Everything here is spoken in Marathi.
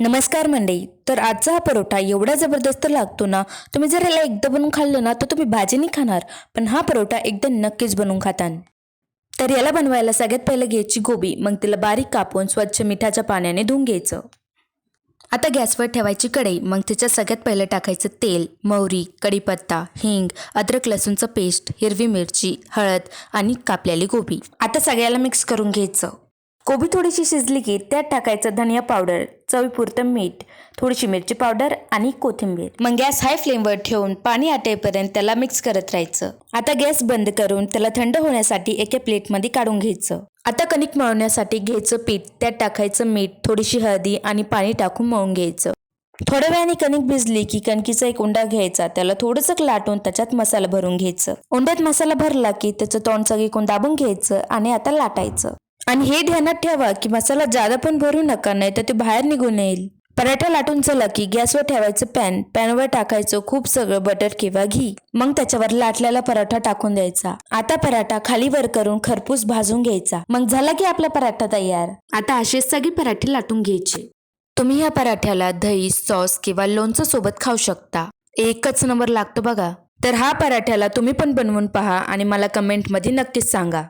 नमस्कार मंडळी. तर आजचा हा परोठा एवढा जबरदस्त लागतो ना, तुम्ही जर याला एकदा बनवून खाल्लं ना तर तुम्ही भाजी नाही खाणार, पण हा परोठा एकदा नक्कीच बनवून खातान. तर याला बनवायला सगळ्यात पहिलं घ्यायची गोबी, मग तिला बारीक कापून स्वच्छ मिठाच्या पाण्याने धुवून घ्यायचं. आता गॅसवर ठेवायची कढई, मग त्याच्यात सगळ्यात पहिलं टाकायचं तेल, मोहरी, कढीपत्ता, हिंग, अद्रक लसूणचं पेस्ट, हिरवी मिरची, हळद आणि कापलेली गोबी. आता सगळ्याला मिक्स करून घ्यायचं. कोबी थोडीशी शिजली की त्यात टाकायचं धनिया पावडर, चवीपुरतं मीठ, थोडीशी मिरची पावडर आणि कोथिंबीर. मग गॅस हाय फ्लेमवर ठेवून पाणी आटेपर्यंत त्याला मिक्स करत राहायचं. आता गॅस बंद करून त्याला थंड होण्यासाठी एका प्लेटमध्ये काढून घ्यायचं. आता कणिक मळण्यासाठी घ्यायचं पीठ, त्यात टाकायचं मीठ, थोडीशी हळदी आणि पाणी टाकून मळून घ्यायचं. थोड्या वेळाने कणिक भिजली की कणकीचा एक उंडा घ्यायचा, त्याला थोडंसं लाटून त्याच्यात मसाला भरून घ्यायचं. उंड्यात मसाला भरला की त्याचं तोंड सगळीकडून दाबून घ्यायचं आणि आता लाटायचं. आणि हे ध्यानात ठेवा की मसाला जादा पण भरू नका, नाही तर ते बाहेर निघून येईल. पराठा लाटून झाला की गॅसवर ठेवायचं पॅनवर टाकायचं खूप सगळं बटर किंवा घी. मग त्याच्यावर लाटलेला पराठा टाकून द्यायचा. आता पराठा खाली वर करून खरपूस भाजून घ्यायचा. मग झाला की आपला पराठा तयार. आता असेच सगळे पराठे लाटून घ्यायचे. तुम्ही या पराठ्याला दही, सॉस किंवा लोणचं सोबत खाऊ शकता. एकच नंबर लागतो बघा. तर हा पराठ्याला तुम्ही पण बनवून पहा आणि मला कमेंटमध्ये नक्कीच सांगा.